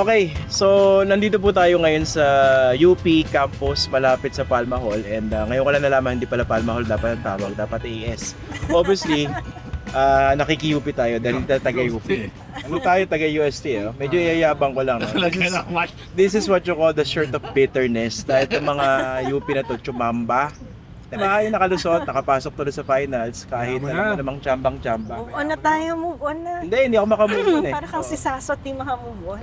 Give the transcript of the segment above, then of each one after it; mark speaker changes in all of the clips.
Speaker 1: Okay, so nandito po tayo ngayon sa UP campus malapit sa Palma Hall and ngayon ko lang nalaman hindi pala Palma Hall dapat ang tawag, dapat AS. Obviously, nakiki-UP tayo dahil taga-UP. Ano tayo taga-UST Medyo yayabang ko lang. No? This is what you call the shirt of bitterness. Dahil itong mga UP na to, chumamba. Diba, yung nakalusot, nakapasok tuloy sa finals kahit namang chambang-chamba.
Speaker 2: Move on na tayo, move on na.
Speaker 1: Hindi ako makamove on
Speaker 2: Para kang si Sasot, di makamove on.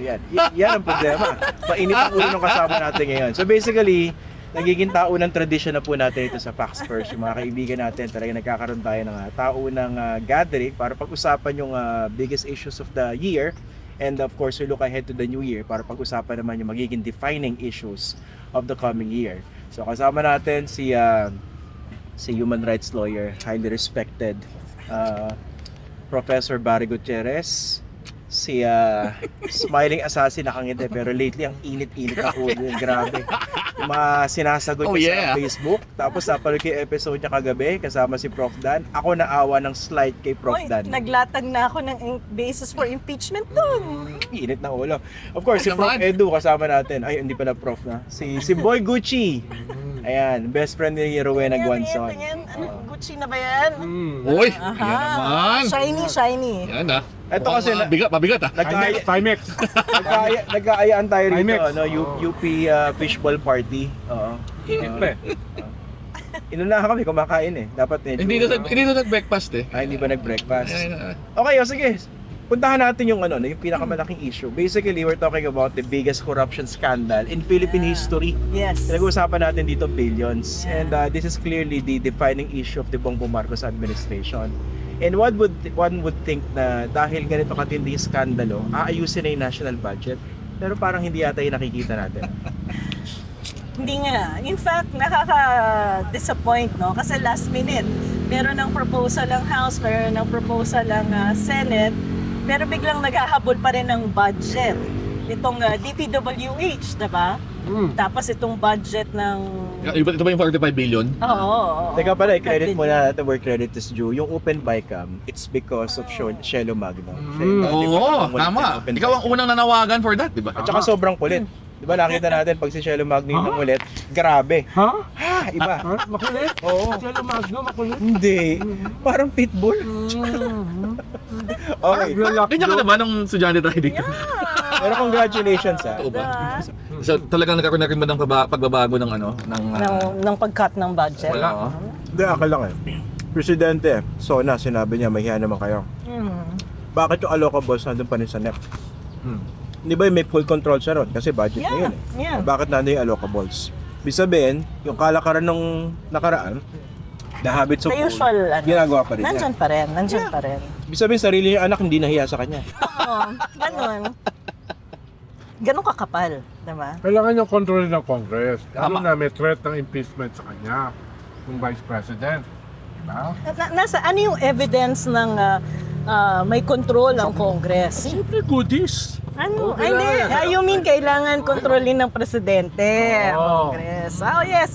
Speaker 1: Yan ang problema. Mainit ang ulo ng kasama natin ngayon. So basically, nagiging taunang tradisyon na po natin ito sa Pax First. Yung mga kaibigan natin, talaga nagkakaroon tayo ng taunang gathering para pag-usapan yung biggest issues of the year. And of course, we look ahead to the new year para pag-usapan naman yung magiging defining issues of the coming year. So kasama natin si human rights lawyer, highly respected, Professor Barry Gutierrez, si smiling assassin nakangiti pero lately ang init-init ako din, grabe. Yung mga sinasagot niya sa Facebook, tapos napanood ko yung episode niya kagabi kasama si Prof. Dan. Ako naawa ng slide kay Prof. Dan.
Speaker 2: Naglatag na ako ng basis for impeachment doon.
Speaker 1: Init na ulo. Of course, si Prof. Edu kasama natin. Ay, hindi pala Prof na. Si Boy Gucci. Ayan, best friend ni Rowena Guanzon.
Speaker 2: Ano, Gucci na ba yan?
Speaker 3: Uy, yan naman.
Speaker 2: Shiny.
Speaker 3: Yan
Speaker 1: Ito kasi
Speaker 3: mabigat
Speaker 4: Timex.
Speaker 1: nagkaayaan tayo rito,
Speaker 4: Timex.
Speaker 1: UP fishball party. Oo.
Speaker 4: Init pa
Speaker 1: Inunahan kami kumakain Dapat medyo.
Speaker 3: Hindi na nag-breakfast
Speaker 1: Hindi ba nag-breakfast?
Speaker 3: Ay.
Speaker 1: Okay, sige. Puntahan natin yung yung pinakamalaking issue. Basically, we're talking about the biggest corruption scandal in Philippine history.
Speaker 2: Yes.
Speaker 1: Pinag-uusapan natin dito billions. And this is clearly the defining issue of the Bongbong Marcos administration. And one would think na dahil ganito katindi yung skandalo, aayusin na yung national budget. Pero parang hindi yata yung nakikita natin.
Speaker 2: Hindi nga. In fact, nakaka-disappoint, no? Kasi last minute, meron ng proposal ang House, meron ng proposal ang Senate, pero biglang naghahabol pa rin ng budget. Itong DPWH, diba? Tapos itong budget ng...
Speaker 3: Ito ba yung 45 billion?
Speaker 2: Oo.
Speaker 1: Teka pala, i-credit muna natin where credit is due. Yung Open BICAM, it's because of Shelo Magno.
Speaker 3: Oo, tama. Ikaw ang unang nanawagan for that, di ba?
Speaker 1: At saka sobrang kulit. Di ba nakita natin pag si Shelo Magno yung ulit, grabe.
Speaker 4: Ha?
Speaker 1: Iba.
Speaker 4: Makulit?
Speaker 1: Oo.
Speaker 4: Shelo Magno, makulit?
Speaker 1: Hindi. Parang pitbull. Okay.
Speaker 3: Ganyan ka naman nung estudyante tayo dito.
Speaker 1: Pero congratulations
Speaker 3: Oo ba? So talagang nagkaroon na rin ba ng pagbabago ng
Speaker 2: ng pag-cut ng budget.
Speaker 3: Wala.
Speaker 1: Hindi, akala lang Presidente, sinabi niya, mahiya naman kayo. Bakit yung allocables nandun pa rin sa NEP? Di ba may full control siya ron? Kasi budget na yun
Speaker 2: Yeah.
Speaker 1: Bakit nandun yung allocables? Ibig sabihin, yung kalakaran nung nakaraan, the habits of
Speaker 2: The usual,
Speaker 1: ginagawa pa rin niya.
Speaker 2: Nandyan pa rin.
Speaker 1: Ibig sabihin, sarili yung anak hindi nahiya sa kanya.
Speaker 2: Oo, ganun kakapal, diba?
Speaker 4: Kailangan yung control ng Congress.
Speaker 3: Tama.
Speaker 4: Ano na may threat ng impeachment sa kanya, yung Vice President. Diba?
Speaker 2: Nasa ano yung evidence ng may control ang Congress?
Speaker 4: Siyempre goodies.
Speaker 2: Ano?
Speaker 4: Okay
Speaker 2: Ay, hindi.
Speaker 4: lang.
Speaker 2: You mean kailangan kontrolin ng presidente ang
Speaker 4: Oo.
Speaker 2: Congress? Oh, yes.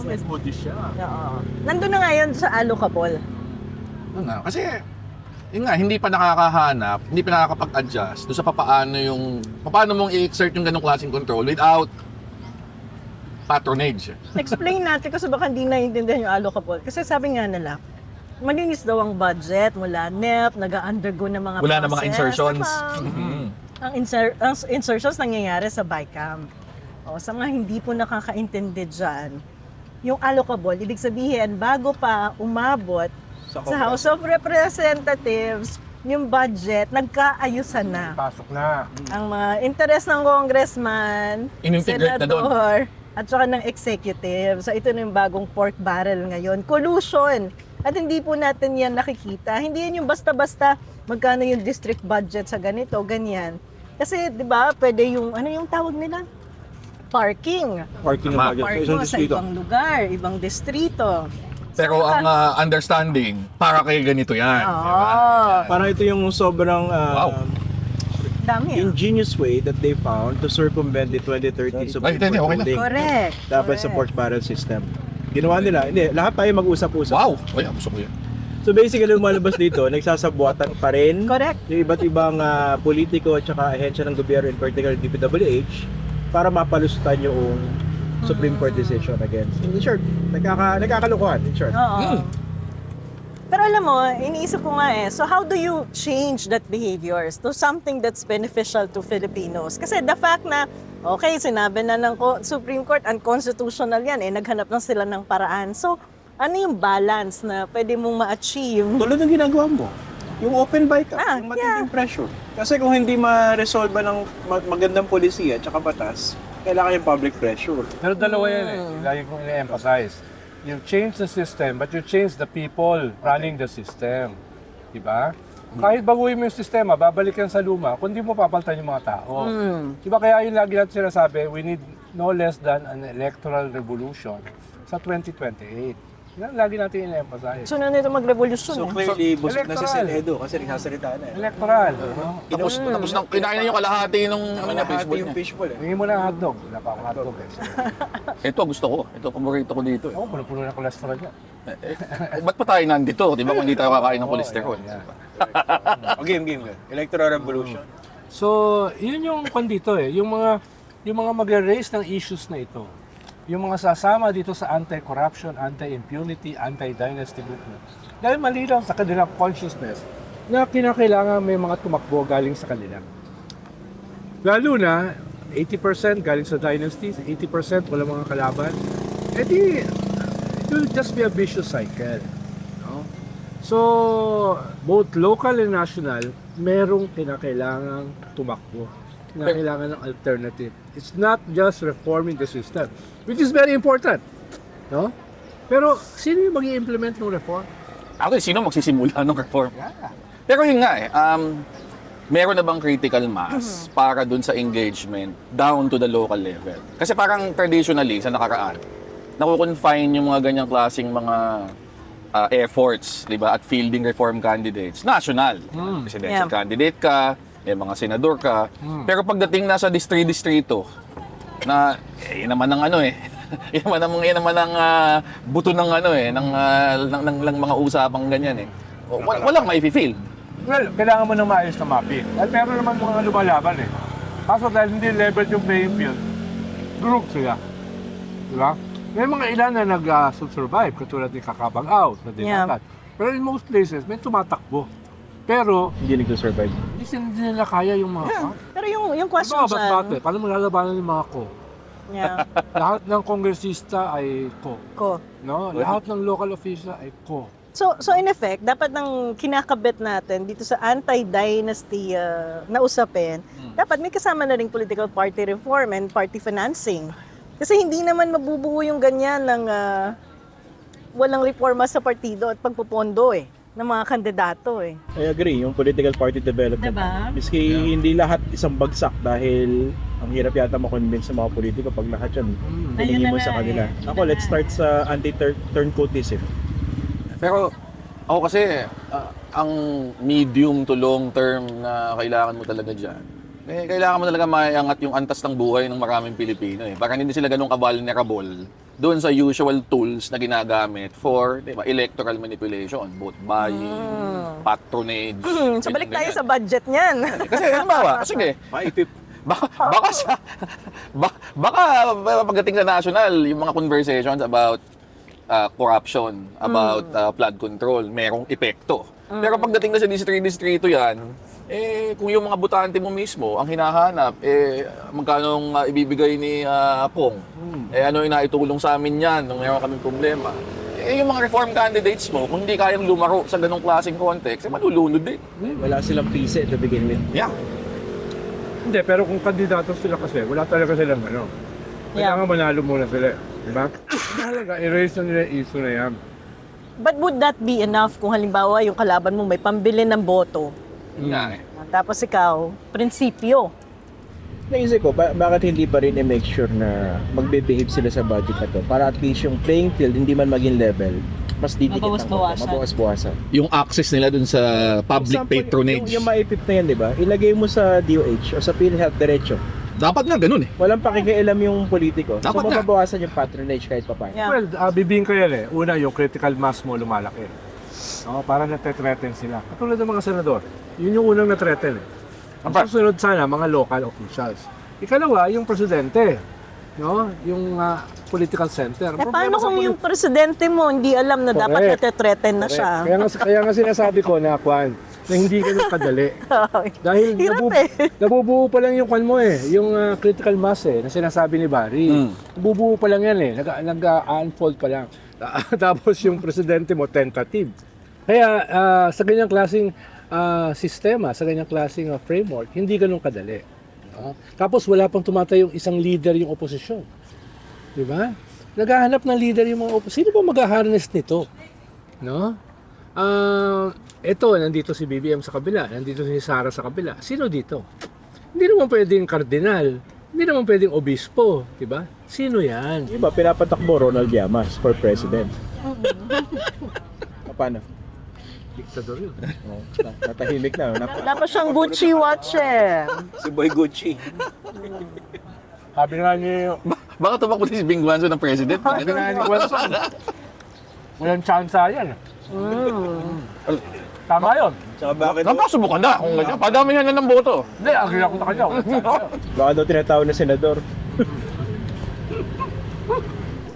Speaker 4: May goodies siya.
Speaker 2: Oo. Nandun na ngayon sa allocable.
Speaker 3: Kasi yun nga, hindi pa nakakahanap, hindi pa nakakapag-adjust doon sa paano mong i-exert yung ganong klaseng control without patronage.
Speaker 2: Explain natin kasi baka hindi naiintindihan yung allocable. Kasi sabi nga nila, malinis daw ang budget mula NEP, nag-undergo ng mga
Speaker 3: Wala na mga
Speaker 2: process.
Speaker 3: insertions.
Speaker 2: Tama. Ang insertions nangyayari sa BICAM. O, sa mga hindi po nakakaintindi dyan, yung allocable, ibig sabihin, bago pa umabot sa House of Representatives, yung budget, nagkaayusan na.
Speaker 4: Pasok na.
Speaker 2: Ang mga interest ng congressman,
Speaker 3: In-integrate na doon.
Speaker 2: senador, at saka ng executive. So ito na yung bagong pork barrel ngayon. Collusion. At hindi po natin yan nakikita. Hindi yan yung basta-basta magkano yung district budget sa ganito, ganyan. Kasi, di ba, pwede yung, ano yung tawag nila? Parking.
Speaker 1: Parking ng
Speaker 3: Tama.
Speaker 1: budget sa
Speaker 2: Parking
Speaker 1: isang
Speaker 2: sa
Speaker 1: distrito.
Speaker 2: ibang lugar, ibang distrito.
Speaker 3: Pero ang understanding, para kay ganito yan.
Speaker 2: Oo.
Speaker 1: Parang ito yung sobrang
Speaker 3: Wow.
Speaker 2: Dami.
Speaker 1: ingenious way that they found to circumvent the 2013 Supreme
Speaker 3: Hindi,
Speaker 1: Court
Speaker 3: okay lang.
Speaker 1: ruling
Speaker 2: Correct.
Speaker 1: dapat sa pork barrel system. Ginawa nila, hindi, lahat tayo mag-usap-usap.
Speaker 3: Wow! Ay, gusto ko yan.
Speaker 1: So basically, lumalabas dito, nagsasabwatan pa rin
Speaker 2: Correct.
Speaker 1: yung iba't ibang politiko at saka ahensya ng gobyerno, in particular DPWH, para mapalusutan yung Supreme Court decision against. In short, nagkakalukuhan, in short.
Speaker 2: Oo. Pero alam mo, iniisip ko nga so how do you change that behaviors to something that's beneficial to Filipinos? Kasi the fact na, okay, sinabi na ng Supreme Court, unconstitutional yan, naghanap na sila ng paraan. So, ano yung balance na pwede mong ma-achieve?
Speaker 1: Tulad ng ginagawa mo, yung open bike
Speaker 2: Ah,
Speaker 1: yung matinding pressure. Kasi kung hindi ma-resolve ng magandang polisiya at saka batas, kailangan yung public pressure.
Speaker 4: Pero dalawa yan Lagi kong ina-emphasize. You change the system, but you change the people running the system. Diba? Kahit baguhin mo yung sistema, babalik yan sa luma, kundi mo papalitan yung mga tao. Diba kaya yung lagi natin sinasabi, we need no less than an electoral revolution sa 2028. Yan lagi natin ina-emphasize.
Speaker 2: So, na nito mag-revolution.
Speaker 1: So clearly, busog na si
Speaker 4: electoral.
Speaker 1: Senedo kasi nagsasalita na
Speaker 4: Electoral.
Speaker 3: Tapos nang kinain na yung kalahati nung
Speaker 1: Ano
Speaker 3: fishball
Speaker 1: yung
Speaker 3: niya.
Speaker 1: fishbowl
Speaker 4: Tingin mo na ang hotdog. Wala pa akong hotdog
Speaker 3: Ito gusto ko. Ito paborito ko dito.
Speaker 4: Ako, puno-puno na cholesterol niya.
Speaker 3: Ba't pa tayo nandito? Di ba kung hindi tayo kakain ng cholesterol?
Speaker 4: Yan.
Speaker 1: Game. Electoral revolution.
Speaker 4: So, yun yung kwan dito yung mga magre-raise ng issues na ito. Yung mga sasama dito sa anti-corruption, anti-impunity, anti-dynasty movement. Dahil malinaw sa kanilang consciousness na kinakailangan may mga tumakbo galing sa kanila. Lalo na, 80% galing sa dynasties, 80% wala mga kalaban. Eh di, it will just be a vicious cycle. No? So, both local and national, merong kinakailangang tumakbo. Kailangan ng alternative. It's not just reforming the system, which is very important. No? Pero, sino yung mag-i-implement ng reform?
Speaker 3: Actually, sino magsisimula ng reform? Pero yun nga meron na bang critical mass para dun sa engagement down to the local level? Kasi parang traditionally, sa nakaraan, nakukonfine yung mga ganyang klaseng mga efforts, di ba, at fielding reform candidates. National. Presidential candidate ka, may mga senador ka. Pero pagdating na sa distrito, na yun naman ang yun naman ang buto ng ng mga usapang ganyan walang mai-feel.
Speaker 4: Well, kailangan mo ng maayos na mapping. At meron naman mga lumalaban Kaso dahil hindi level yung playing field, group sila. Diba? May mga ilan na nag-survive, katulad ni Kakabang Out, na Demokrat. Pero in most places, may tumatakbo. Pero,
Speaker 1: Hindi nagsusurvive.
Speaker 4: hindi nila kaya yung mga
Speaker 2: Pero yung question
Speaker 4: Ba't paano mo lalabanan yung mga ko?
Speaker 2: Yeah.
Speaker 4: Lahat ng kongresista ay ko.
Speaker 2: Ko.
Speaker 4: No? Lahat ng local official ay ko.
Speaker 2: So in effect, dapat nang kinakabit natin dito sa anti-dynasty na usapin, dapat may kasama na ring political party reform and party financing. Kasi hindi naman mabubuo yung ganyan ng walang reforma sa partido at pagpupondo ng mga kandidato
Speaker 1: I agree, yung political party development.
Speaker 2: Diba?
Speaker 1: Miski hindi lahat isang bagsak dahil ang hirap yata makonvince sa mga politiko pag lahat yan
Speaker 2: Ayun
Speaker 1: piningin
Speaker 2: na
Speaker 1: mo sa
Speaker 2: nga
Speaker 1: kanila.
Speaker 2: Yun
Speaker 1: Ako,
Speaker 2: na
Speaker 1: let's
Speaker 2: nga
Speaker 1: start sa anti-turncoatism.
Speaker 3: Pero ako kasi, ang medium to long term na kailangan mo talaga dyan, kailangan mo talaga maiangat yung antas ng buhay ng maraming Pilipino. Para hindi sila ganun ka-vulnerable doon sa usual tools na ginagamit for electoral manipulation, vote buying, patronage.
Speaker 2: So balik tayo sa budget niyan.
Speaker 3: Kasi sige,
Speaker 1: Maipip.
Speaker 3: baka pagdating sa national, yung mga conversations about corruption, about flood control, merong epekto. Pero pagdating na sa distrito yan, kung yung mga butante mo mismo ang hinahanap, magkano ibibigay ni Pong, ano yung naitulong sa amin yan nung meron kaming problema. Yung mga reform candidates mo, kung hindi kayang lumaro sa ganong klaseng context, malulunod din.
Speaker 1: Wala silang pise to begin with.
Speaker 3: Yeah.
Speaker 4: Hindi, pero kung kandidato sila kasi, wala talaga silang Kailangan manalo muna sila. Diba? Talaga, erase na nila yung issue na yan.
Speaker 2: But would that be enough kung halimbawa yung kalaban mo may pambili ng boto? Tapos ikaw, prinsipyo.
Speaker 1: Naisip ko, bakit hindi pa rin i-make sure na magbe-behave sila sa budget na to para at least yung playing field hindi man maging level, mas didikit ng
Speaker 2: Mabawas-bawasan.
Speaker 1: mabawas-bawasan.
Speaker 3: Yung access nila dun sa public
Speaker 1: Example,
Speaker 3: patronage.
Speaker 1: Yung maipip na yan, di ba? Ilagay mo sa DOH o sa PhilHealth diretso.
Speaker 3: Dapat nga ganun
Speaker 1: Walang pakikialam yung politiko.
Speaker 3: Dapat
Speaker 1: so
Speaker 3: nga.
Speaker 1: mababawasan yung patronage kahit pa paano.
Speaker 2: Yeah.
Speaker 4: Well, bibingka yan Una, yung critical mass mo lumalaki. Para natetreten sila. Katulad ng mga senador. Yun yung unang natreten. Ang
Speaker 3: Apa?
Speaker 4: susunod sana, mga local officials. Ikalawa, yung presidente. No? Yung political center.
Speaker 2: Paano kung yung presidente mo hindi alam na dapat
Speaker 4: Correct.
Speaker 2: natetreten na siya?
Speaker 4: Kaya nga sinasabi ko na, Kwan, na hindi ganun kadali. Dahil
Speaker 2: Hirap
Speaker 4: nabubuo pa lang yung kwan mo yung critical mass na sinasabi ni Barry. Nabubuo pa lang yan nag-unfold pa lang. Tapos yung presidente mo, tentative. Kaya sa ganyang klaseng sistema, sa ganyang klaseng framework, hindi ganun kadali. Tapos wala pang tumatayong isang leader yung oposisyon. Di ba? Naghahanap ng leader yung mga oposisyon. Sino ba mag-harness nito? No? Ito, nandito si BBM sa kabila, nandito si Sara sa kabila. Sino dito? Hindi naman pwedeng kardinal, hindi naman pwedeng obispo, di ba? Sino yan?
Speaker 1: Iba, pinapatakbo Ronald Llamas for president. Paano?
Speaker 4: Diktador yun.
Speaker 1: Natahimik na.
Speaker 2: Dapat siyang Gucci watch eh.
Speaker 1: Si Boy Gucci.
Speaker 4: Sabi nga ni,
Speaker 3: Baka tumakbo si Bing Guanzo ng president.
Speaker 4: sabi nga ni Wilson, walang chance yan. Tama yun.
Speaker 1: Tsaka bakit?
Speaker 3: Napasubukan na kung ganyan. Padami na ng boto.
Speaker 4: Hindi, agree ako na kanya. Walang chance yun.
Speaker 1: Baka daw tinatawag na senador.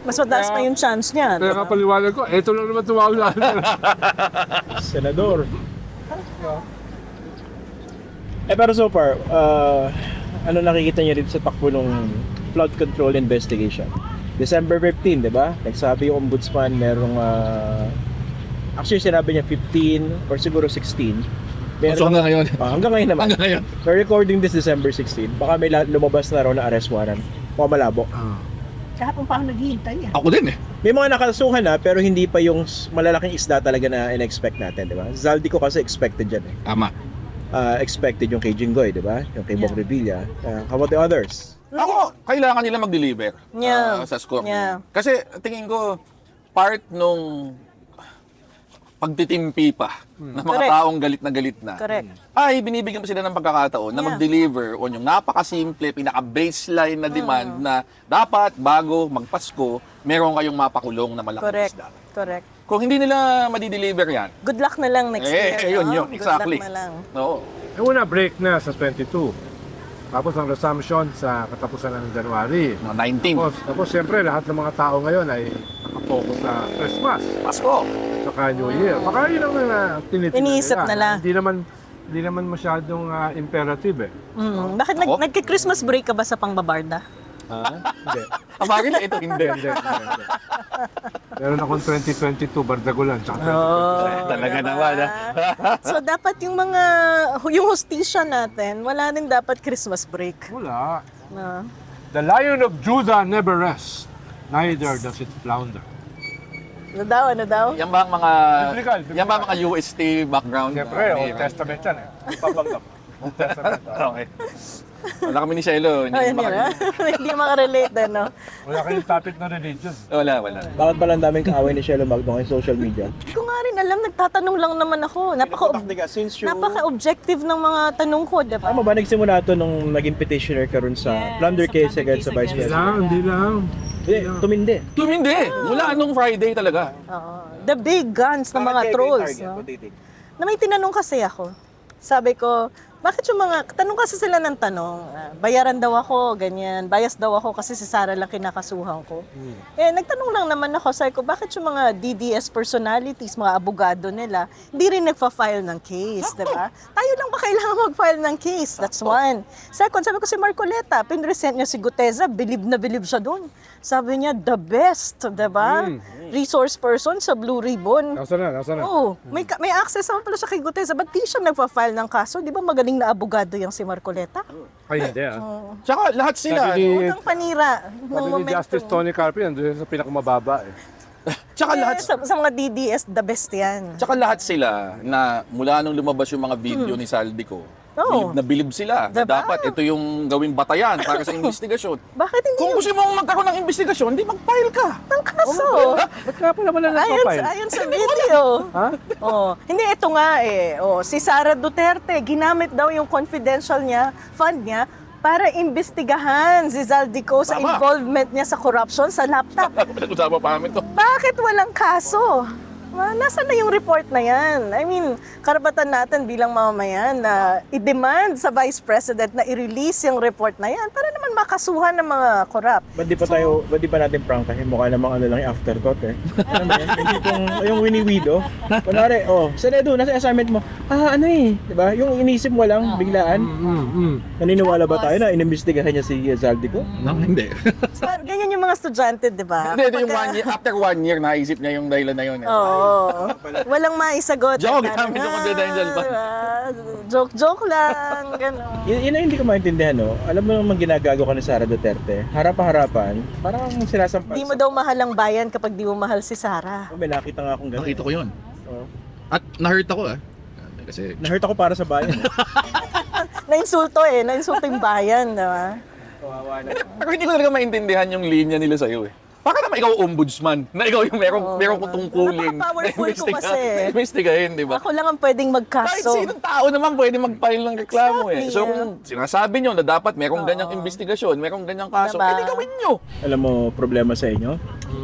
Speaker 2: Mas mataas pa yung chance niya.
Speaker 4: Kaya nga paliwanag ko, eto lang naman tumawag na.
Speaker 1: Senador. Pero so far, ano nakikita niyo dito sa takbo ng flood control investigation? December 15, di ba? Nagsabi yung ombudsman merong actually sinabi niya 15 or siguro 16.
Speaker 3: So hanggang ngayon.
Speaker 1: Hanggang ngayon naman.
Speaker 3: Hanggang ngayon.
Speaker 1: We're recording this December 16. Baka may lumabas na raw na arrest warrant. Baka malabo.
Speaker 2: Kahapon pa ako naghihintay.
Speaker 3: Ako din eh.
Speaker 1: May mga nakasuhan na pero hindi pa yung malalaking isda talaga na in-expect natin, di ba? Zaldico kasi expected yan eh.
Speaker 3: Tama.
Speaker 1: Expected yung kay Jinggoy, di ba? Yung kay Bong Revilla. How about the others?
Speaker 3: Ako, kailangan nila mag-deliver
Speaker 2: Yeah.
Speaker 3: sa score.
Speaker 2: Yeah.
Speaker 3: Kasi tingin ko, part nung pagtitimpi pa ng mga
Speaker 2: Correct.
Speaker 3: taong galit na,
Speaker 2: Correct.
Speaker 3: ay binibigyan pa sila ng pagkakataon na
Speaker 2: Yeah.
Speaker 3: mag-deliver on yung napakasimple, pinaka-baseline na demand na dapat bago magpasko, meron kayong mapakulong na malaking
Speaker 2: Correct.
Speaker 3: isda.
Speaker 2: Correct.
Speaker 3: Kung hindi nila madi-deliver yan,
Speaker 2: Good luck na lang next year.
Speaker 3: yun,
Speaker 2: no?
Speaker 3: yun, exactly.
Speaker 2: Good luck na lang.
Speaker 3: Oo.
Speaker 4: Yung una, break na sa 22. Tapos ang resumption sa katapusan ng January.
Speaker 3: Mga 19.
Speaker 4: Tapos siyempre, lahat ng mga tao ngayon ay nakafocus sa Christmas.
Speaker 3: Pasko.
Speaker 4: Saka New Year. Baka yun ang tinitingnan
Speaker 2: Iniisip nila.
Speaker 4: Hindi naman masyadong imperative eh.
Speaker 2: Bakit
Speaker 3: Ako?
Speaker 2: nagki-Christmas break ka ba sa pangbabarda?
Speaker 4: Hindi.
Speaker 3: Amagin na ito, hindi.
Speaker 4: Hindi. Meron akong 2022 Bardagulan. Tsaka 2023.
Speaker 3: Talaga naman, ha?
Speaker 2: So dapat yung hostisya natin, wala rin dapat Christmas break.
Speaker 4: Wala.
Speaker 2: No?
Speaker 4: The Lion of Judah never rests. Neither does it flounder.
Speaker 2: Ano daw?
Speaker 3: Yan ba ang mga
Speaker 4: Biblical.
Speaker 3: yan ba ang mga UST background?
Speaker 4: Siyempre, Old Testament yan eh. Papanggap. Old Testament.
Speaker 3: Okay. Wala kami ni Shelo.
Speaker 2: Ayun yun, ha? Hindi makarelate din, no?
Speaker 4: Wala kayong topic na religion.
Speaker 3: Wala.
Speaker 1: Bakit pala ang daming kaaway ni Shelo Magno kay social media?
Speaker 2: Hindi ko nga rin alam, nagtatanong lang naman ako.
Speaker 1: Since you...
Speaker 2: Napaka-objective ng mga tanong ko, di ba?
Speaker 1: Tama ba, nagsimula ito nung naging petitioner ka ron sa
Speaker 2: Yes,
Speaker 1: plunder
Speaker 2: sa
Speaker 1: case
Speaker 2: plunder
Speaker 1: against sa
Speaker 2: case
Speaker 1: Vice
Speaker 2: against-
Speaker 1: President?
Speaker 4: Hindi lang.
Speaker 1: Tumindi.
Speaker 3: Tumindi. Mula nung Friday talaga.
Speaker 2: Oo. The big guns ng mga trolls. No? Na may tinanong kasi ako. Sabi ko, bakit yung tanong kasi sila ng tanong, bayaran daw ako, ganyan, bias daw ako kasi si Sara lang kinakasuhan ko. Eh, nagtanong lang naman ako, sabi ko, bakit yung mga DDS personalities, mga abogado nila, hindi rin nagfa-file ng case, di ba? Tayo lang ba kailangan mag-file ng case? That's one. Second, sabi ko si Marcoleta, pinresent niya si Guteza, bilib na bilib siya doon. Sabi niya, the best, di ba? Resource person sa Blue Ribbon.
Speaker 4: Nasa na.
Speaker 2: Oo, may access naman pala siya kay Guteza. Ba't di siya nagpa-file ng kaso? Di ba magaling na abogado yung si Marcoleta?
Speaker 4: Ay, hindi
Speaker 3: Tsaka lahat sila.
Speaker 4: Sabi ni-
Speaker 2: Unang panira ng
Speaker 4: Sabi ni
Speaker 2: momentum.
Speaker 4: Justice Tony Carpio, andun sa pinakamababa eh.
Speaker 3: Tsaka lahat
Speaker 2: Sa mga DDS, the best yan.
Speaker 3: Tsaka lahat sila na mula nung lumabas yung mga video ni Saldico,
Speaker 2: Oo.
Speaker 3: bilib sila. Na
Speaker 2: Diba?
Speaker 3: dapat ito yung gawing batayan para sa investigasyon.
Speaker 2: Bakit hindi
Speaker 3: Kung
Speaker 2: yung
Speaker 3: gusto mong magkaroon ng investigasyon, di mag-file ka.
Speaker 2: ng kaso?
Speaker 4: Ba't nga pala wala
Speaker 2: Ayon,
Speaker 4: nagpa-file?
Speaker 2: ayon sa video.
Speaker 4: Ha?
Speaker 2: Oh, hindi, ito nga eh. Oh, si Sara Duterte, ginamit daw yung confidential fund niya para imbestigahan si Zaldico sa
Speaker 3: Tama.
Speaker 2: involvement niya sa corruption sa laptop.
Speaker 3: Pinag-usapan pa namin to.
Speaker 2: Bakit walang kaso? Nasaan na yung report na yan? I mean, karapatan natin bilang mamamayan na i-demand sa Vice President na i-release yung report na yan para naman makasuhan ng mga korap.
Speaker 1: Ba't di pa natin prangkahin? Mukha namang ano lang yung afterthought eh. Alam mo yan? Hindi yung winiwido. Kunwari, saan Edu, nasa assignment mo? Ano eh, di ba? Yung inisip mo lang, biglaan. Naniniwala ba tayo na inimbestigahan niya si Zaldi ko?
Speaker 3: No, hindi.
Speaker 2: So, ganyan yung mga estudyante, di ba?
Speaker 3: Hindi, yung after 1 year, naisip niya yung dahilan na yun.
Speaker 2: Oo. Walang maisagot.
Speaker 3: Joke,
Speaker 2: Parang,
Speaker 3: gamit yung confidential pa.
Speaker 2: Joke lang. Gano'n.
Speaker 1: Yun ang hindi ko maintindihan, no? Alam mo naman ginagago ka ni Sara Duterte, harap-harapan, parang sinasampas.
Speaker 2: Di mo daw mahal ang bayan kapag di mo mahal si Sara.
Speaker 1: May nakita nga akong gano'n.
Speaker 5: Nakita ko yun.
Speaker 1: Oo.
Speaker 5: At na-hurt ako Kasi
Speaker 1: Na-hurt ako para sa bayan.
Speaker 2: Nainsulto yung bayan, di ba?
Speaker 1: Kawawa na.
Speaker 3: Pero hindi ko talaga maintindihan yung linya nila sa'yo eh. Bakit naman ikaw ombudsman? Na ikaw yung merong tungkulin.
Speaker 2: Napaka-powerful ko kasi.
Speaker 3: Investigahin, di ba?
Speaker 2: Ako lang ang pwedeng
Speaker 3: Kahit
Speaker 2: magkaso.
Speaker 3: sinong tao naman pwede mag-file ng reklamo
Speaker 2: Exactly,
Speaker 3: So kung sinasabi nyo na dapat merong ganyang investigasyon, merong ganyang kaso,
Speaker 2: Diba?
Speaker 3: edi gawin nyo.
Speaker 1: Alam mo, problema sa inyo?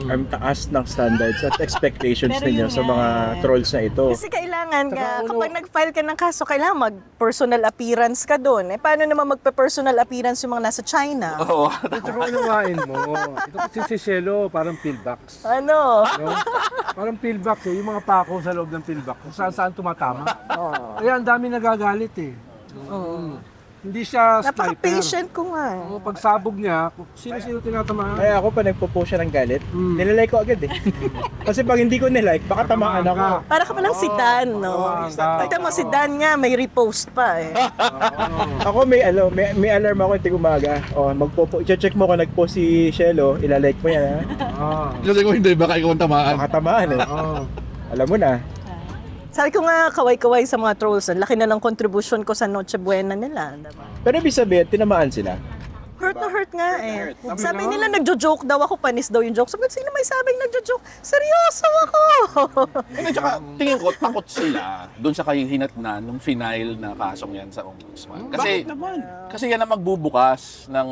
Speaker 1: Ang taas ng standards at expectations
Speaker 2: Pero
Speaker 1: ninyo
Speaker 2: yun
Speaker 1: sa mga
Speaker 2: nga.
Speaker 1: trolls na ito.
Speaker 2: Kasi kailangan
Speaker 4: Saka
Speaker 2: nga,
Speaker 4: uno-
Speaker 2: kapag nag-file ka ng kaso, kailangan mag-personal appearance ka doon. Paano naman magpe-personal appearance yung mga nasa China?
Speaker 3: Oo.
Speaker 4: Ito ko unawain mo. Ito kasi si Cielo, parang pillbox.
Speaker 2: Ano?
Speaker 4: No? Parang pillbox yung mga pako sa loob ng pillbox. Kung saan tumatama. Kaya ang dami nagagalit eh. Hindi siya sniper.
Speaker 2: Napaka-patient ko nga.
Speaker 4: Pagsabog niya, kung sino-sino tinatamaan.
Speaker 1: Kaya ako pa nagpo-post siya ng galit, nilalike ko agad eh. Kasi pag hindi ko nilike, baka tamaan ako.
Speaker 2: Para ka palang si Dan, no? Kita mo, si Dan nga, may repost pa eh.
Speaker 1: Ako may alarm ako hindi umaga. I-check mo kung nag-post si Shelo, ilalike mo yan ha.
Speaker 5: kasi kung hindi, baka ikaw ang tamaan.
Speaker 1: Baka tamaan eh. Alam mo na.
Speaker 2: Sabi ko nga, kaway-kaway sa mga trolls. Ang laki na ng contribution ko sa Noche Buena nila. Diba?
Speaker 1: Pero ibig sabihin, tinamaan sila.
Speaker 2: Hurt na hurt nga eh. Sabi nila, nagjo-joke daw ako, panis daw yung joke. Sabi ko, sino may sabing nagjo-joke? Seryoso ako!
Speaker 3: Hindi, tsaka tingin ko, takot sila doon sa kahihinatnan nung final na kasong yan sa ombudsman. Kasi yan ang magbubukas ng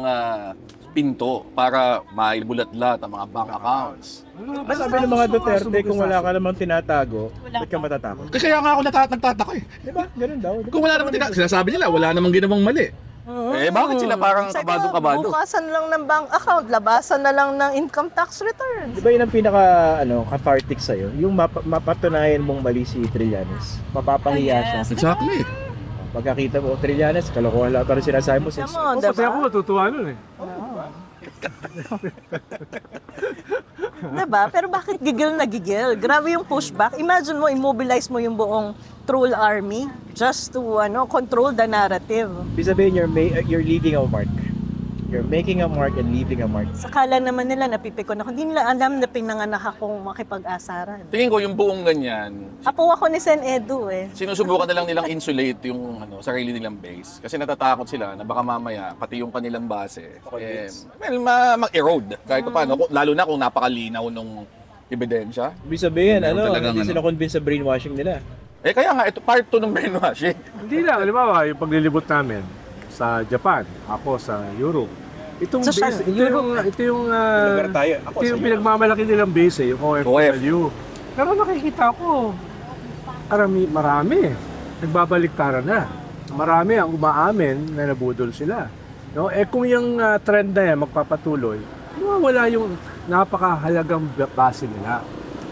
Speaker 3: pinto para maibulatlat ang mga bank accounts.
Speaker 1: Mas sabi ng mga Duterte, kung wala ka namang tinatago, ba't ka matatakot?
Speaker 5: Kasi kaya nga ako nagtataka eh.
Speaker 1: Di ba? Ganun daw.
Speaker 5: Kung wala naman sinasabi nila, wala namang ginawang mali.
Speaker 3: Bakit sila parang
Speaker 2: Sabi ko,
Speaker 3: kabado-kabado?
Speaker 2: bukasan lang ng bank account, labasan na lang ng income tax return.
Speaker 1: Di ba yun ang pinaka cathartic sa'yo? Yung mapatunayan mong mali si Trillanes. Mapapahiya siya.
Speaker 5: Exactly.
Speaker 1: Pagkakita mo, Trillanes, kalokohan lang parang sinasabi mo.
Speaker 2: Come
Speaker 4: Oh,
Speaker 2: on,
Speaker 4: pati
Speaker 2: diba?
Speaker 4: ako matutuwa nun eh.
Speaker 2: Diba? Pero bakit gigil na gigil? Grabe yung pushback. Imagine mo, immobilize mo yung buong troll army just to control the narrative.
Speaker 1: Ibig sabihin, you're leaving a mark. You're making a mark and leaving a mark.
Speaker 2: Sakala naman nila, napipikon ako. Hindi nila alam na pinanganak akong makipag-asaran.
Speaker 3: Tingin ko yung buong ganyan,
Speaker 2: Apo ako ni Sen Edu eh.
Speaker 3: sinusubukan na lang nilang insulate yung sarili nilang base. Kasi natatakot sila na baka mamaya, pati yung kanilang base, mag-erode. Kahit paano, lalo na kung napakalinaw nung ebidensya.
Speaker 1: Ibig sabihin,
Speaker 5: Talagang
Speaker 1: hindi sila convinced sa brainwashing nila.
Speaker 3: Kaya nga, ito part 2 ng brainwashing.
Speaker 4: Hindi lang, halimbawa, yung paglilibot namin sa Japan, ako sa Europe. Itong
Speaker 2: Sa
Speaker 4: base, ito yung
Speaker 1: Lugar tayo. Ako
Speaker 4: ito yung
Speaker 1: sa
Speaker 4: pinagmamalaki nilang base yung OFW. Pero nakikita ko, marami. Nagbabaliktaran na. Marami ang umaamin na nabudol sila. No? Kung yung trend na yan magpapatuloy, wala yung napakahalagang base nila.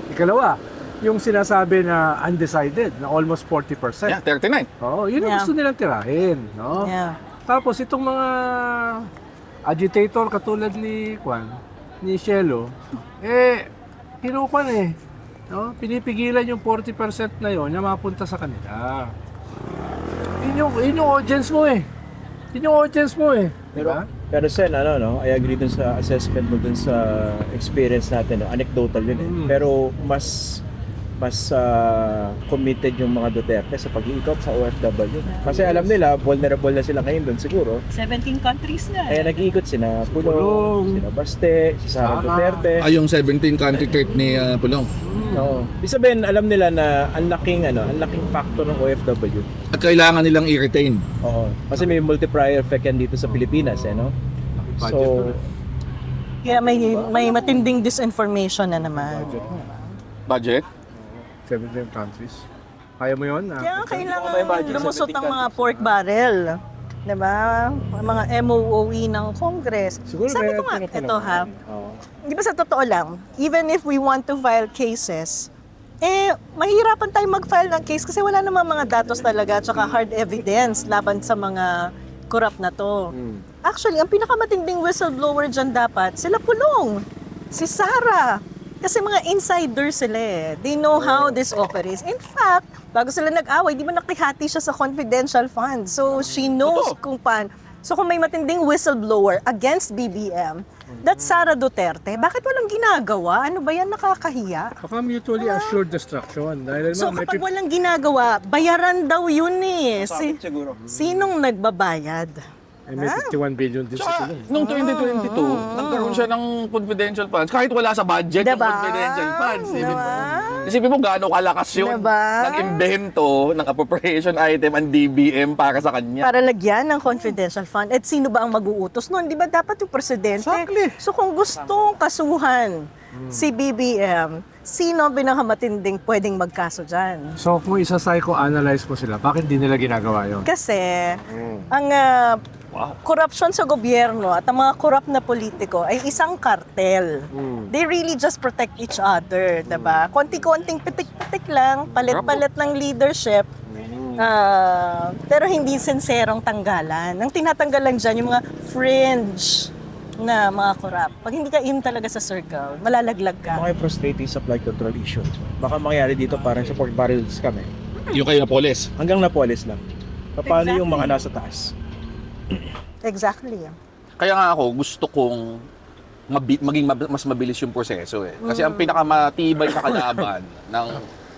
Speaker 4: Ikalawa, yung sinasabi na undecided, na almost 40%.
Speaker 3: Yeah, 39.
Speaker 4: Oo, yun ang
Speaker 2: Yeah.
Speaker 4: gusto nilang tirahin. No?
Speaker 2: Yeah.
Speaker 4: Tapos itong mga agitator katulad ni Shelo, kinukuan eh. No? Pinipigilan yung 40% na yon na mapunta sa kanila. Yun yung audience mo eh. Yun yung audience mo eh. Diba?
Speaker 1: Pero Sen, I agree dun sa assessment mo dun sa experience natin. Anecdotal yun eh. Pero mas committed yung mga Duterte sa pag-iikot sa OFW. Kasi alam nila, vulnerable na sila ngayon dun siguro.
Speaker 2: 17 countries na
Speaker 1: Kaya nag-iikot sina Pulong,
Speaker 4: Pulong,
Speaker 1: sina Baste, si Sara
Speaker 4: Sara.
Speaker 1: Duterte.
Speaker 5: Yung 17 country trip ni Pulong.
Speaker 1: Oo. Ibig sabihin, alam nila na ang laking factor ng OFW.
Speaker 5: At kailangan nilang i-retain.
Speaker 1: Oo. Kasi may multiplier effect yan dito sa Pilipinas, no? So,
Speaker 2: Kaya may matinding disinformation na naman.
Speaker 3: Budget?
Speaker 4: 17 countries. Kaya mo yun?
Speaker 2: Kaya
Speaker 1: may
Speaker 2: kailangan
Speaker 1: budget,
Speaker 2: lumusot
Speaker 1: 17
Speaker 2: ang mga
Speaker 1: countries.
Speaker 2: pork barrel. Diba? Mga MOOE ng Congress.
Speaker 4: Siguro
Speaker 2: Sabi
Speaker 4: may
Speaker 2: ko nga,
Speaker 4: ano pa
Speaker 2: ito
Speaker 4: naman.
Speaker 2: ha,
Speaker 4: Oo.
Speaker 2: di ba sa totoo lang, even if we want to file cases, mahirapan tayo mag-file ng case kasi wala namang mga datos talaga at saka hard evidence laban sa mga corrupt na to. Actually, ang pinakamatinding whistleblower dyan dapat, sila Pulong, si Sara. Kasi mga insiders sila eh. They know how this operates. In fact, bago sila nag-away, di ba nakihati siya sa confidential fund. So, she knows kung paano. So, kung may matinding whistleblower against BBM, that's Sara Duterte. Bakit walang ginagawa? Ano ba yan? Nakakahiya.
Speaker 4: Baka mutually assured destruction. Dahil
Speaker 2: So,
Speaker 4: may
Speaker 2: kapag walang ginagawa, bayaran daw yun eh.
Speaker 1: Siguro.
Speaker 2: Sinong nagbabayad?
Speaker 4: may 51 billion din sa
Speaker 3: Tsaka,
Speaker 4: tulong.
Speaker 3: nung 2022, nagkaroon siya ng confidential funds. Kahit wala sa budget yung
Speaker 2: Diba?
Speaker 3: confidential funds.
Speaker 2: Diba?
Speaker 3: Isipin mo gaano kalakas yun.
Speaker 2: Diba?
Speaker 3: Nag-imbento ng appropriation item ang DBM para sa kanya.
Speaker 2: Para lagyan ng confidential fund. At sino ba ang mag-uutos nun? Di ba dapat yung presidente?
Speaker 3: Exactly.
Speaker 2: So kung gustong kasuhan si BBM, sino ang pinakamatinding pwedeng magkaso dyan?
Speaker 4: So kung isa-psycho-analyze mo sila, bakit di nila ginagawa yun?
Speaker 2: Kasi ang corruption sa gobyerno at ang mga corrupt na politiko ay isang kartel. They really just protect each other, diba? Konti-konting pitik-pitik lang, palit-palit ng leadership, pero hindi sinserong tanggalan. Ang tinatanggal lang dyan yung mga fringe na mga corrupt. Pag hindi ka in talaga sa circle, malalaglag ka.
Speaker 1: Mga frustrating supply control issues. Baka mangyari dito parang sa pork barrels kami.
Speaker 5: Yung kayo na Poles.
Speaker 1: Hanggang Napoles lang. Paano yung mga
Speaker 2: Exactly.
Speaker 1: nasa taas?
Speaker 2: Exactly.
Speaker 3: Kaya nga ako, gusto kong maging mas mabilis yung proseso eh. Kasi ang pinakamatibay na kalaban ng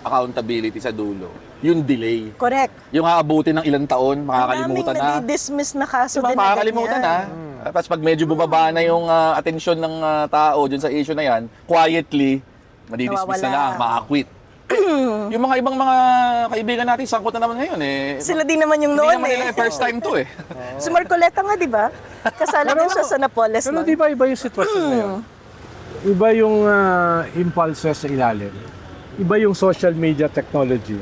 Speaker 3: accountability sa dulo, yung delay.
Speaker 2: Correct.
Speaker 3: Yung aabutin ng ilang taon, makakalimutan na.
Speaker 2: Ang dismiss na kaso
Speaker 3: Diba,
Speaker 2: din
Speaker 3: makakalimutan na. Tapos pag medyo bumaba na yung atensyon ng tao dun sa issue na yan, quietly, madidismiss na
Speaker 2: Nawawala.
Speaker 3: lang, ma-acquit. Yung mga ibang mga kaibigan natin, sangkot na naman ngayon eh.
Speaker 2: Sila din naman yung
Speaker 3: Hindi
Speaker 2: noon
Speaker 3: naman nila
Speaker 2: eh.
Speaker 3: first time to eh.
Speaker 2: Si Marcoleta nga, di ba? Kasala din siya sa Napoles.
Speaker 4: Pero
Speaker 2: no?
Speaker 4: di ba iba yung sitwasyon na yun? Iba yung impulses sa ilalim. Iba yung social media technology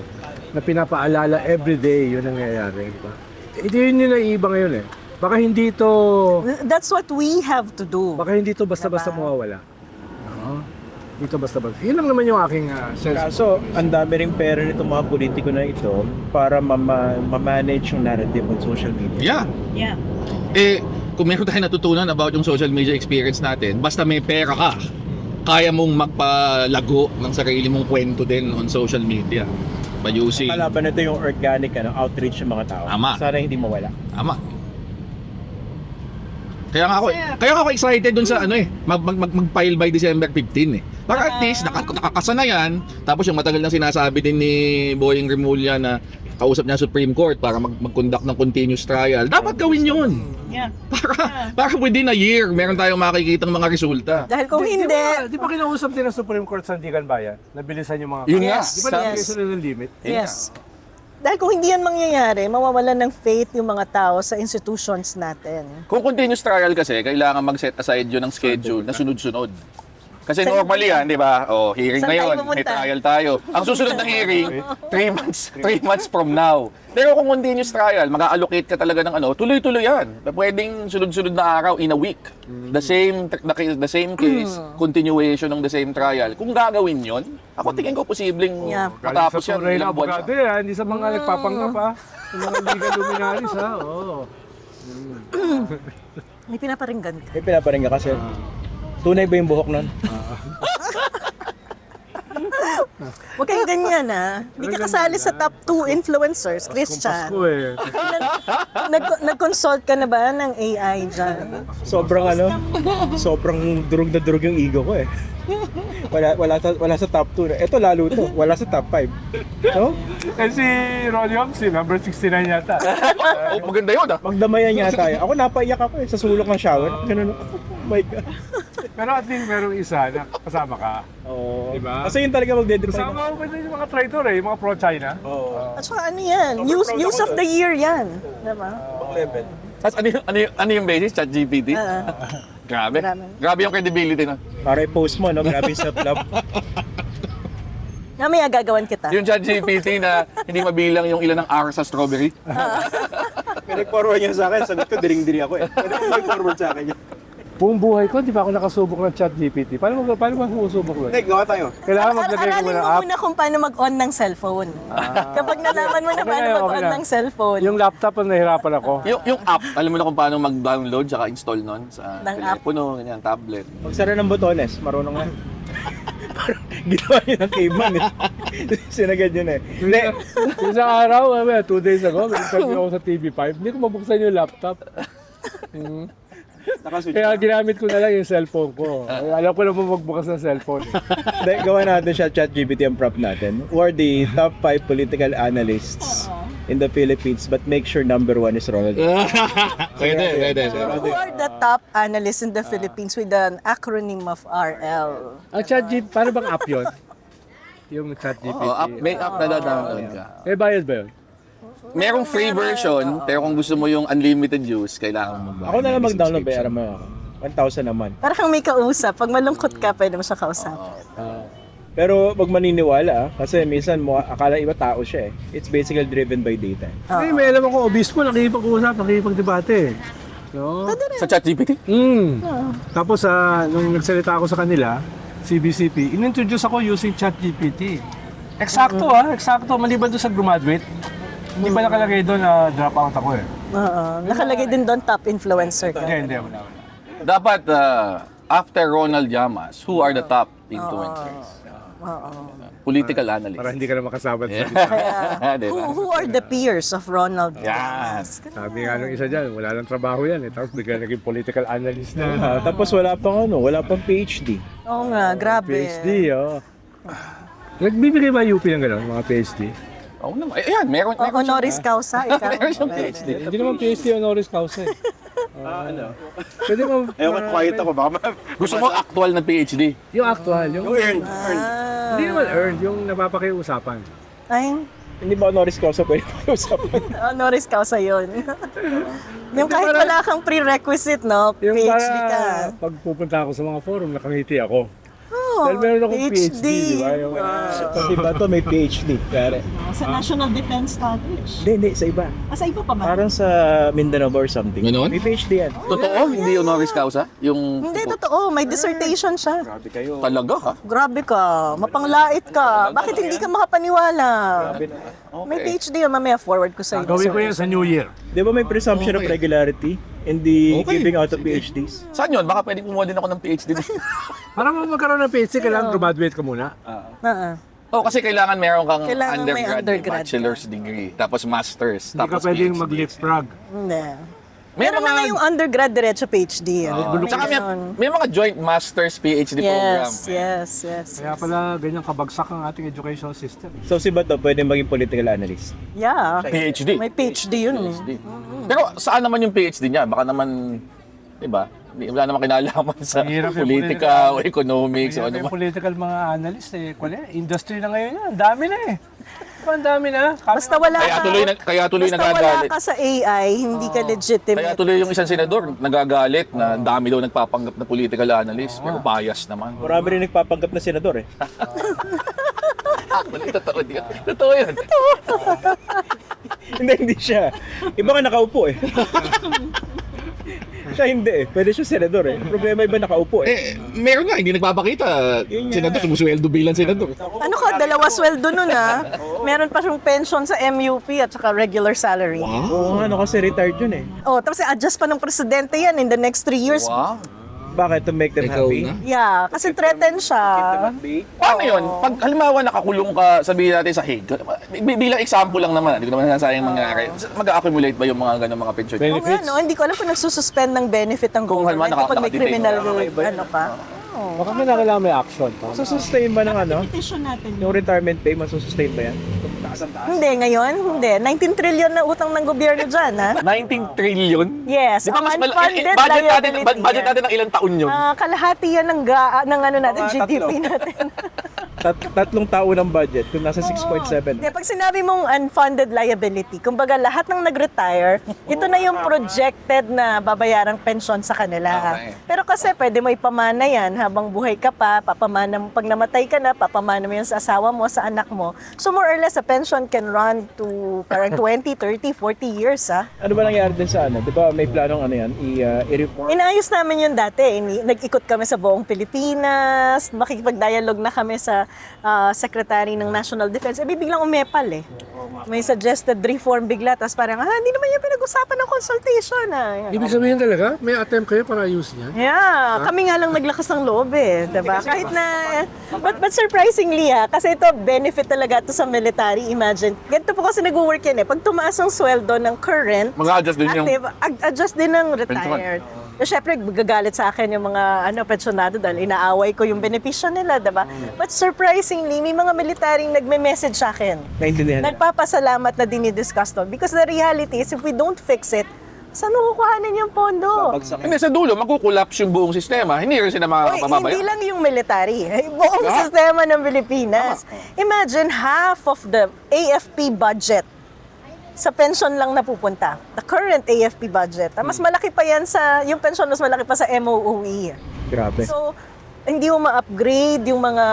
Speaker 4: na pinapaalala everyday yun ang nangyayari. Diba? Ito yun yung naiiba ngayon eh. Baka hindi ito,
Speaker 2: That's what we have to do.
Speaker 4: baka hindi ito basta-basta
Speaker 2: Diba?
Speaker 4: mawawala. Dito basta-basta. Yun lang naman yung aking sense.
Speaker 1: Kaso, ang dami ring pera nitong mga politiko na ito para ma-manage yung narrative on social media.
Speaker 5: Yeah.
Speaker 2: Yeah.
Speaker 5: Kung meron tayong natutunan about yung social media experience natin, basta may pera ka, kaya mong magpalago ng sarili mong kwento din on social media. By using...
Speaker 1: Kalaban nito yung organic outreach ng mga tao.
Speaker 5: Tama.
Speaker 1: Sana hindi mawala.
Speaker 5: Tama. Kaya nga ako excited dun sa mag-file by December 15 eh. Para at least nakakasanayan. Tapos yung matagal nang sinasabi din ni Boying Remulla na kausap niya Supreme Court para mag-conduct ng continuous trial. Dapat gawin yun.
Speaker 2: Yeah.
Speaker 5: Para within a year, meron tayong makikitang mga resulta.
Speaker 2: Dahil kung hindi,
Speaker 4: Di ba kinausap din ng Supreme Court sa Sandigan Bayan? Nabilisan yung mga
Speaker 3: Yun nga.
Speaker 2: Yes.
Speaker 4: Di ba nabigay sila ng limit?
Speaker 2: yes. Dahil kung hindi yan mangyayari, mawawalan ng faith yung mga tao sa institutions natin.
Speaker 3: Kung continuous trial kasi, kailangan mag-set aside yun ng schedule na sunod-sunod. Kasi
Speaker 2: Saan
Speaker 3: normally yan, di ba? Oh, hearing
Speaker 2: Saan tayo
Speaker 3: ngayon, may
Speaker 2: pupunta?
Speaker 3: trial tayo. Ang susunod ng hearing, 3 months from now. Pero kung continuous trial, mag-allocate ka talaga ng tuloy-tuloy yan. Pwedeng sunod-sunod na araw in a week. The same case, continuation ng the same trial. Kung gagawin yon, ako tingin ko posibleng
Speaker 2: Yeah.
Speaker 3: matapos yan
Speaker 4: Galing sa tunay na
Speaker 3: ilang buwan
Speaker 4: abogado
Speaker 3: siya.
Speaker 4: hindi sa mga nagpapanggap ha. Sa mga legal luminaries ha. Oo.
Speaker 2: May pinaparinggan ka.
Speaker 1: May pinaparinga kasi. Tunay ba yung buhok nun?
Speaker 2: Huwag kayong ganyan ha. Hindi ka kasali sa top 2 influencers, Christian.
Speaker 4: Pasko eh.
Speaker 2: Nag-consult ka na ba ng AI dyan?
Speaker 1: Sobrang durog na durog yung ego ko eh. Wala sa top 2. Ito lalo to, wala sa top 5. No?
Speaker 4: Si Ronnie Homsi, number 69 yata.
Speaker 3: Oh, maganda yun ah.
Speaker 1: Magdamayan nga tayo. Ako napaiyak ako sa sulok ng shower. Ganun. Oh my God.
Speaker 4: Pero at least merong isa na kasama ka.
Speaker 1: Oo.
Speaker 4: Diba?
Speaker 1: Kasi yun talaga magdedefine.
Speaker 4: Kasama ko din yung mga traitor eh, yung mga pro-China.
Speaker 1: Oo.
Speaker 2: At saka ano yan? News of the year yan. Diba?
Speaker 1: Pang level.
Speaker 3: Tapos ano yung basis? ChatGPT? Grabe.
Speaker 2: Grabe.
Speaker 3: Grabe yung credibility na.
Speaker 1: Para i-post mo, no? Grabe yung self-love.
Speaker 2: Mamaya gagawan kita.
Speaker 3: Yung ChatGPT na hindi mabilang yung ilan ng hours sa strawberry.
Speaker 1: Pinag-forward niya sa akin, sagot ko, diring-diri ako eh. Pwede mo mag-forward sa akin yun.
Speaker 4: Buong buhay ko, di ba ako nakasubok ng ChatGPT? Paano ba susubok nun?
Speaker 1: Hindi, gawa tayo.
Speaker 4: Kailangan maglagay ko
Speaker 2: Aralin
Speaker 4: ng
Speaker 2: mo
Speaker 4: app.
Speaker 2: muna kung paano mag-on ng cellphone. Kapag nalaman mo na
Speaker 4: Okay
Speaker 2: paano
Speaker 4: na,
Speaker 2: mag-on
Speaker 4: okay na.
Speaker 2: ng cellphone.
Speaker 4: Yung laptop ang nahirapan ako.
Speaker 3: Yung app, alam mo na kung paano mag-download tsaka install nun sa
Speaker 2: Ng app?
Speaker 3: telepono, ganyan, tablet.
Speaker 1: Magsara ng botones, marunong na. Ginawa niya ng caveman eh. Sinagad yun eh. Hindi.
Speaker 4: Isang araw, 2 days ago, nag-interview ako sa TV5, hindi ko mabuksan yung laptop.
Speaker 1: Nakaswitch
Speaker 4: Kaya
Speaker 1: na.
Speaker 4: ginamit ko na lang yung cellphone ko. Alam ko naman magbukas ng cellphone.
Speaker 1: Hindi, gawa natin siya ChatGPT ang prop natin. Who are the top 5 political analysts in the Philippines, but make sure number 1 is Ronald.
Speaker 5: Pwede.
Speaker 2: Who are the top analysts in the Philippines with an acronym of RL?
Speaker 4: Ang ChatGPT, paano bang app yun? Yung ChatGPT.
Speaker 3: May app na download ka.
Speaker 4: May bayad ba yun?
Speaker 3: Merong free version, pero kung gusto mo yung unlimited use, kailangan mo
Speaker 1: Ako na lang mag-download, bayaran mo ako. 1,000 naman.
Speaker 2: Para kang may kausap. Pag malungkot ka, pwede mo siya kausap.
Speaker 1: Pero wag maniniwala kasi minsan mo akala iba tao siya eh. It's basically driven by data.
Speaker 4: May alam ako, obispo, nakikipag-usap, nakikipag-debate. No?
Speaker 3: Sa ChatGPT?
Speaker 4: Tapos, nung nagsalita ako sa kanila, CBCP, in-introduce ako using ChatGPT. Eksakto eksakto. Maliban doon sa graduate, hindi pa nakalagay doon na drop out ako eh.
Speaker 2: Nakalagay din doon top influencer ka.
Speaker 4: Hindi, wala.
Speaker 3: Dapat, after Ronald Llamas, who are the top influencers? Political analysts.
Speaker 4: Para hindi ka na makasabot sa
Speaker 3: Diba?
Speaker 2: Who are the peers of Ronald?
Speaker 3: Yes.
Speaker 4: Sabi nga nung isa dyan, wala nang trabaho yan eh. Tapos bigla naging political analyst na.
Speaker 1: Tapos wala pang PhD.
Speaker 2: Oo nga, grabe.
Speaker 4: PhD, Nagbibigay ba UP ng gano'n, mga PhD?
Speaker 3: Oo naman. Ayan, meron.
Speaker 2: Honoris causa, ikaw.
Speaker 3: Meron siyang PhD.
Speaker 4: Hindi naman PhD honoris causa eh.
Speaker 1: Ano?
Speaker 4: Pwede mo...
Speaker 1: Ayoko quiet ako baka
Speaker 3: Gusto mo actual na PhD?
Speaker 4: Yung actual, yung...
Speaker 1: earn.
Speaker 4: Hindi naman earned, yung napapakiusapan.
Speaker 2: Ay,
Speaker 1: Hindi ba honoris causa pwede pag-usapan?
Speaker 2: honoris causa yun. Yung kahit wala kang prerequisite, no?
Speaker 4: Yung
Speaker 2: PhD
Speaker 4: para
Speaker 2: ka.
Speaker 4: pag pupunta ako sa mga forum, nakangiti ako.
Speaker 2: Oh,
Speaker 4: Dahil meron akong PhD, di ba? Yung,
Speaker 1: Kasi ba to may PhD? Kare.
Speaker 2: Sa National Defense College.
Speaker 1: Hindi, sa iba.
Speaker 2: Sa iba pa ba?
Speaker 1: Parang sa Mindanao or something.
Speaker 5: Ganon?
Speaker 1: May PhD yan.
Speaker 3: Totoo? Hindi honoris causa? Yung...
Speaker 2: Hindi, totoo. May dissertation siya.
Speaker 1: Grabe kayo.
Speaker 3: Talaga ha?
Speaker 2: Grabe ka. Mapanglait ka. Bakit hindi ka makapaniwala? May PhD yun. Mamaya forward ko sa iyo.
Speaker 4: gawin ko yan sa New Year.
Speaker 1: Di ba may presumption of regularity in the giving out of PhDs?
Speaker 3: Saan yun? Baka pwede kumuha din ako ng PhD.
Speaker 4: Para magkaroon ng PhD, kailangan graduate ka muna.
Speaker 3: Oh, kasi kailangan meron kang
Speaker 2: Kailangan may undergrad
Speaker 3: bachelor's degree, tapos master's,
Speaker 4: Hindi ka
Speaker 3: tapos
Speaker 4: pwedeng
Speaker 3: PhD.
Speaker 4: mag-leapfrog.
Speaker 2: Hindi.
Speaker 3: May
Speaker 2: Meron na nga yung undergrad diretso PhD.
Speaker 3: Tsaka may mga joint master's PhD program.
Speaker 2: Yes.
Speaker 4: Kaya pala ganyan kabagsak ang ating educational system.
Speaker 1: So si Bato pwede maging political analyst.
Speaker 2: Yeah.
Speaker 3: PhD.
Speaker 2: May PhD yun.
Speaker 3: Pero saan naman yung PhD niya? Baka naman, di ba? Wala naman kinalaman sa
Speaker 4: Mahirap yung
Speaker 3: politika o economics o ano
Speaker 4: Yung
Speaker 3: man.
Speaker 4: political mga analyst industry na ngayon yan. Ang dami na eh. Ang dami na.
Speaker 2: Basta wala
Speaker 3: Kaya tuloy
Speaker 2: basta wala
Speaker 3: nagagalit.
Speaker 2: ka sa AI, hindi ka legitimate.
Speaker 3: Kaya tuloy yung isang senador nagagalit na ang dami daw nagpapanggap na political analyst pero bias naman.
Speaker 1: Marami rin nagpapanggap na senador eh.
Speaker 3: Totoo yun. Totoo yun.
Speaker 1: hindi siya. Iba nga nakaupo eh. Siya hindi eh. Pwede siya senador eh. Ang problema iba nakaupo eh.
Speaker 5: Meron nga, hindi nagpapakita. Senador, sumusweldo bilang senador.
Speaker 2: Ano ka, dalawa sweldo nun ah. Meron pa siyang pension sa MUP at saka regular salary.
Speaker 1: Oo nga, ano kasi retired yun eh.
Speaker 2: Oh, tapos adjust pa ng presidente yan in the next 3 years.
Speaker 3: Wow.
Speaker 1: Bakit? To make them
Speaker 5: Ikaw
Speaker 1: happy?
Speaker 5: na?
Speaker 2: Yeah, kasi threaten siya.
Speaker 3: Paano yun? Pag halimbawa nakakulong ka, sabihin natin sa Hague, bilang example lang naman, hindi ko naman nasasayang mangyari. Mag-accumulate ba yung mga ganun mga pension?
Speaker 2: Oo nga, no? Hindi ko alam kung nagsususpend ng benefit ang
Speaker 3: Kung
Speaker 2: government
Speaker 3: halimbawa
Speaker 2: kapag may
Speaker 3: naka-detain
Speaker 2: criminal
Speaker 1: ka.
Speaker 2: ano ka.
Speaker 4: Baka kailangan may action.
Speaker 1: Masusustain ba ng ano?
Speaker 2: Petition natin.
Speaker 1: Yung retirement pay, masusustain ba yan?
Speaker 2: Hindi, ngayon, hindi. 19 trillion na utang ng gobyerno dyan, ha?
Speaker 3: 19 trillion?
Speaker 2: Yes,
Speaker 3: Di ba
Speaker 2: ang
Speaker 3: mas
Speaker 2: unfunded
Speaker 3: budget natin ng ilang taon yun?
Speaker 2: Kalahati yan ng ano natin,
Speaker 1: Mga
Speaker 2: GDP
Speaker 1: tatlo.
Speaker 2: natin.
Speaker 1: Tatlong taon ng budget kung nasa 6.7.
Speaker 2: Kaya pag sinabi mong unfunded liability, kumbaga lahat ng nag-retire, ito na yung projected na babayarang pensyon sa kanila.
Speaker 3: Okay.
Speaker 2: Pero kasi pwede mo ipamana yan habang buhay ka pa, papamana mo, pag namatay ka na, papamana mo yan sa asawa mo, sa anak mo. So more or less, a pension can run to parang 20, 30, 40 years, ha?
Speaker 1: Ano ba nangyari din sa ano? Di ba may planong ano yan, i-reform?
Speaker 2: Inayos namin yun dati. Nag-ikot kami sa buong Pilipinas, makikipag-dialogue na kami sa Secretary ng National Defense. Biglang umepal eh. May suggested reform bigla, tapos parang, hindi naman yung pinag-usapan ng consultation.
Speaker 4: Ibig sabihin talaga, may attempt kayo para ayusin yan?
Speaker 2: Yeah, kami nga lang naglakas ng loob eh, diba? Kahit na, but surprisingly kasi ito, benefit talaga to sa military, imagine. Ganito po kasi nag-work yan eh. Pag tumaas ang sweldo ng current,
Speaker 3: Mag-adjust din yung...
Speaker 2: active, adjust din ng retired. So, syempre, gagalit sa akin yung mga pensyonado dahil inaaway ko yung benepisyo nila, diba? But surprisingly, may mga militaring nagme-message sa akin.
Speaker 1: Naintindihan na.
Speaker 2: Nagpapasalamat na dinidiscuss to. Because the reality is, if we don't fix it, saan kukuhanin yung pondo?
Speaker 3: Hindi, sa dulo, magkukulaps yung buong sistema. Hindi rin sila
Speaker 2: Oy,
Speaker 3: makakapababaya.
Speaker 2: hindi lang yung military. Buong sistema ng Pilipinas. Imagine half of the AFP budget sa pension lang napupunta. The current AFP budget. Mas malaki pa yan yung pension mas malaki pa sa MOOE.
Speaker 1: Grabe.
Speaker 2: So, hindi mo ma-upgrade yung mga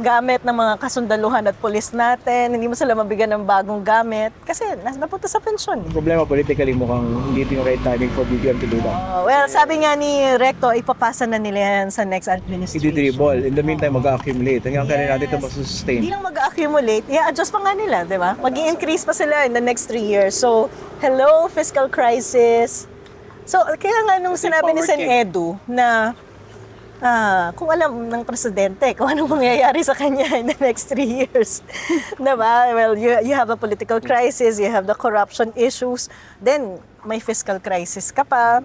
Speaker 2: gamit ng mga kasundaluhan at polis natin. Hindi mo sila mabigyan ng bagong gamit. Kasi napunta sa pensyon.
Speaker 1: Ang problema politically mukhang hindi ito yung right timing for BBM to do that.
Speaker 2: Well, sabi nga ni Recto, ipapasa na nila yan sa next administration.
Speaker 1: I-dribble. In the meantime, mag-accumulate. Hanggang kaya natin ito masustain.
Speaker 2: Hindi lang mag-accumulate, i-adjust pa nga nila, di ba? Mag-i-increase pa sila in the next 3 years. So, hello, fiscal crisis. So, kaya nga nung sinabi ni Sen Edu na kung alam ng presidente kung anong mangyayari sa kanya in the next 3 years. Diba? Well, you have a political crisis, you have the corruption issues, then may fiscal crisis ka pa,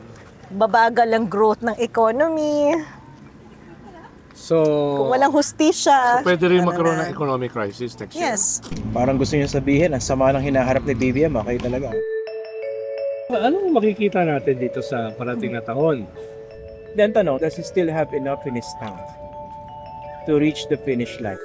Speaker 2: babagal ang growth ng economy,
Speaker 4: So,
Speaker 2: kung walang hustisya.
Speaker 4: pwede rin
Speaker 2: ano
Speaker 4: magkaroon
Speaker 2: na.
Speaker 4: ng economic crisis next year.
Speaker 2: Yes.
Speaker 1: Parang gusto niyo sabihin, ang sama ng hinaharap ni BBM, kayo talaga.
Speaker 4: Anong makikita natin dito sa parating na taon?
Speaker 1: Then tanong, does he still have enough in his tank to reach the finish line?